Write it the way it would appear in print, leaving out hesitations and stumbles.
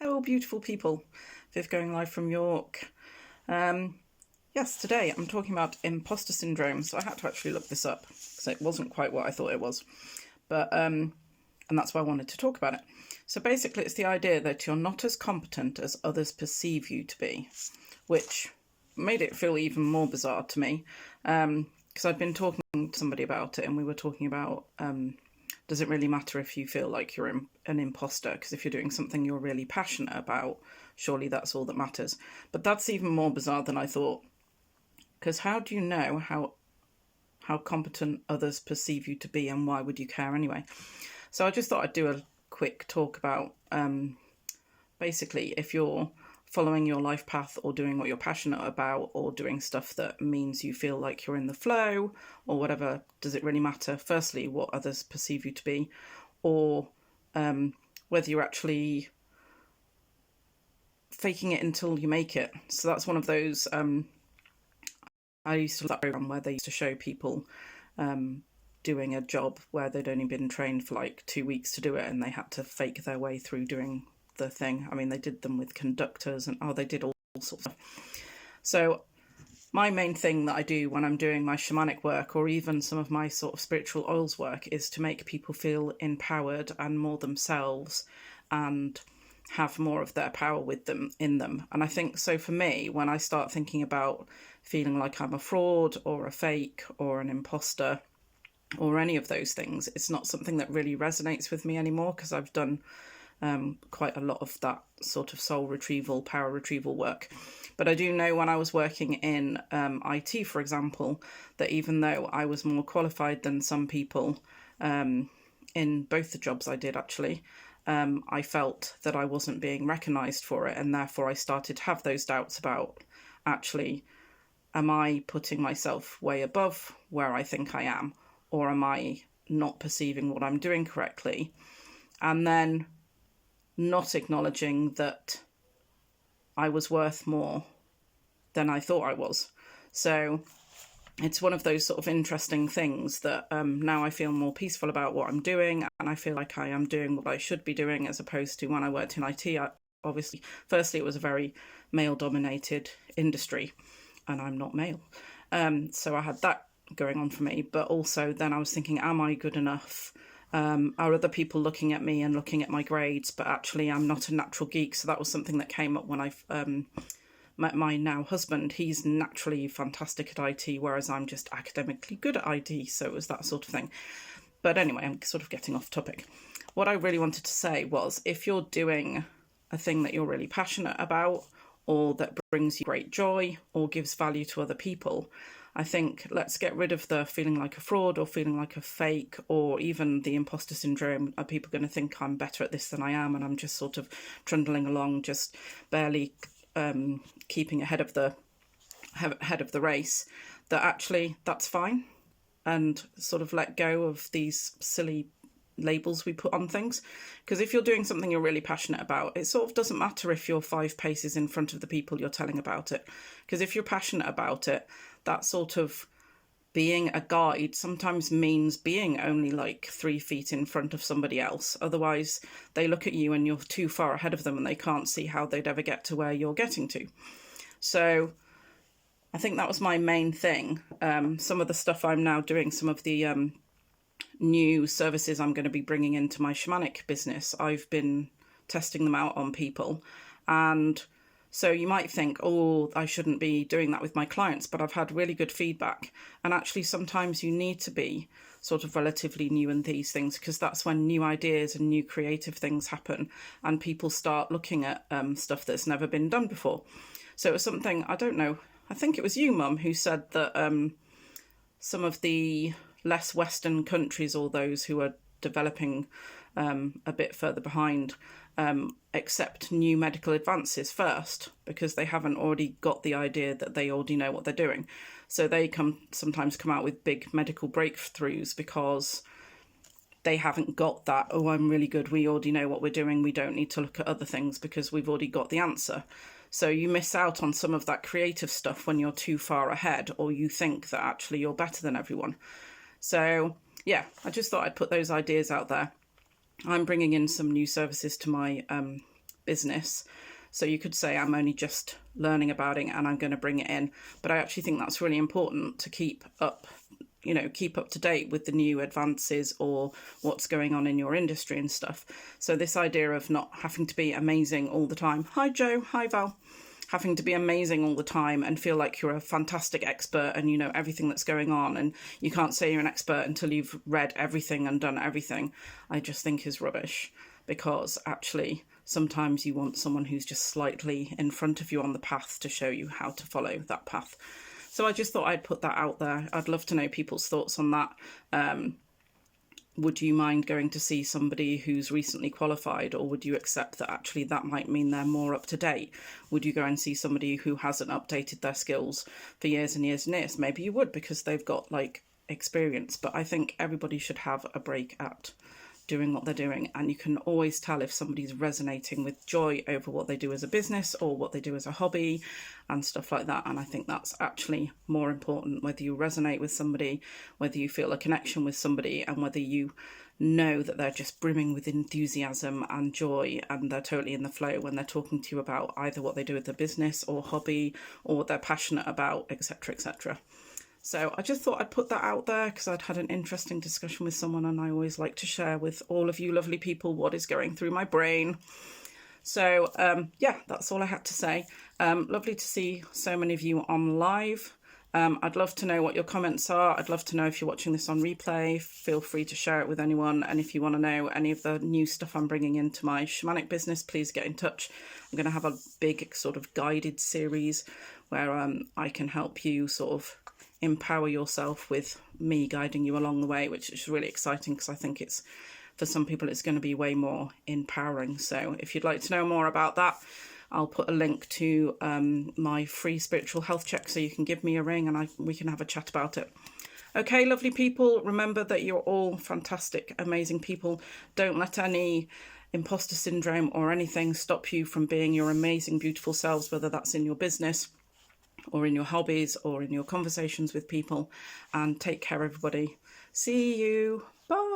Hello, beautiful people. Viv going live from York. Yes, today I'm talking about imposter syndrome. So I had to actually look this up because it wasn't quite what I thought it was. And that's why I wanted to talk about it. So basically, it's the idea that you're not as competent as others perceive you to be, which made it feel even more bizarre to me. Because I'd been talking to somebody about it, and we were talking about does it really matter if you feel like you're an imposter? Because if you're doing something you're really passionate about, surely that's all that matters. But that's even more bizarre than I thought. Because how do you know how competent others perceive you to be, and why would you care anyway? So I just thought I'd do a quick talk about basically if you're following your life path or doing what you're passionate about or doing stuff that means you feel like you're in the flow or whatever, does it really matter, firstly, what others perceive you to be, or whether you're actually faking it until you make it. So that's one of those, I used to love that program where they used to show people doing a job where they'd only been trained for like 2 weeks to do it, and they had to fake their way through doing the thing. I mean, they did them with conductors and they did all sorts of stuff. So my main thing that I do when I'm doing my shamanic work, or even some of my sort of spiritual oils work, is to make people feel empowered and more themselves and have more of their power with them in them. And I think so for me, when I start thinking about feeling like I'm a fraud or a fake or an imposter or any of those things, it's not something that really resonates with me anymore, because I've done quite a lot of that sort of soul retrieval, power retrieval work. But I do know when I was working in IT, for example, that even though I was more qualified than some people in both the jobs I did actually, I felt that I wasn't being recognised for it, and therefore I started to have those doubts about, actually, am I putting myself way above where I think I am, or am I not perceiving what I'm doing correctly? And then not acknowledging that I was worth more than I thought I was. So it's one of those sort of interesting things that now I feel more peaceful about what I'm doing, and I feel like I am doing what I should be doing, as opposed to when I worked in IT. Obviously, firstly, it was a very male-dominated industry, and I'm not male. So I had that going on for me, but also then I was thinking, am I good enough? Are other people looking at me and looking at my grades, but actually I'm not a natural geek? So that was something that came up when I met my now husband. He's naturally fantastic at IT, whereas I'm just academically good at IT. So it was that sort of thing. But anyway, I'm sort of getting off topic. What I really wanted to say was, if you're doing a thing that you're really passionate about, or that brings you great joy or gives value to other people, I think let's get rid of the feeling like a fraud or feeling like a fake, or even the imposter syndrome. Are people going to think I'm better at this than I am, and I'm just sort of trundling along, just barely keeping ahead of the race? That actually that's fine, and sort of let go of these silly labels we put on things. Because if you're doing something you're really passionate about, it sort of doesn't matter if you're 5 paces in front of the people you're telling about it. Because if you're passionate about it, that sort of being a guide sometimes means being only like 3 feet in front of somebody else. Otherwise, they look at you and you're too far ahead of them, and they can't see how they'd ever get to where you're getting to. So I think that was my main thing. Some of the stuff I'm now doing, some of the new services I'm going to be bringing into my shamanic business, I've been testing them out on people. And so you might think, oh, I shouldn't be doing that with my clients, but I've had really good feedback. And actually, sometimes you need to be sort of relatively new in these things, because that's when new ideas and new creative things happen, and people start looking at stuff that's never been done before. So it was something, I don't know, I think it was you, Mum, who said that some of the less Western countries, or those who are developing a bit further behind, accept new medical advances first, because they haven't already got the idea that they already know what they're doing. So they sometimes come out with big medical breakthroughs because they haven't got that, oh, I'm really good, we already know what we're doing, we don't need to look at other things because we've already got the answer. So you miss out on some of that creative stuff when you're too far ahead, or you think that actually you're better than everyone. So yeah, I just thought I'd put those ideas out there. I'm bringing in some new services to my business. So you could say I'm only just learning about it and I'm going to bring it in. But I actually think that's really important to keep up to date with the new advances or what's going on in your industry and stuff. So this idea of not having to be amazing all the time. Hi Joe, hi Val. Having to be amazing all the time and feel like you're a fantastic expert and you know everything that's going on, and you can't say you're an expert until you've read everything and done everything, I just think is rubbish. Because actually sometimes you want someone who's just slightly in front of you on the path to show you how to follow that path. So I just thought I'd put that out there. I'd love to know people's thoughts on that. Would you mind going to see somebody who's recently qualified, or would you accept that actually that might mean they're more up to date? Would you go and see somebody who hasn't updated their skills for years and years and years? Maybe you would, because they've got like experience. But I think everybody should have a break at doing what they're doing, and you can always tell if somebody's resonating with joy over what they do as a business or what they do as a hobby and stuff like that. And I think that's actually more important, whether you resonate with somebody, whether you feel a connection with somebody, and whether you know that they're just brimming with enthusiasm and joy and they're totally in the flow when they're talking to you about either what they do with their business or hobby or what they're passionate about, etc., etc. So I just thought I'd put that out there because I'd had an interesting discussion with someone, and I always like to share with all of you lovely people what is going through my brain. So yeah, that's all I had to say. Lovely to see so many of you on live. I'd love to know what your comments are. I'd love to know if you're watching this on replay. Feel free to share it with anyone. And if you want to know any of the new stuff I'm bringing into my shamanic business, please get in touch. I'm going to have a big sort of guided series where I can help you sort of empower yourself with me guiding you along the way, which is really exciting because I think it's, for some people, it's going to be way more empowering. So if you'd like to know more about that, I'll put a link to my free spiritual health check, so you can give me a ring and we can have a chat about it. Okay, lovely people, remember that you're all fantastic, amazing people. Don't let any imposter syndrome or anything stop you from being your amazing, beautiful selves, whether that's in your business or in your hobbies or in your conversations with people. And take care, everybody. See you. Bye.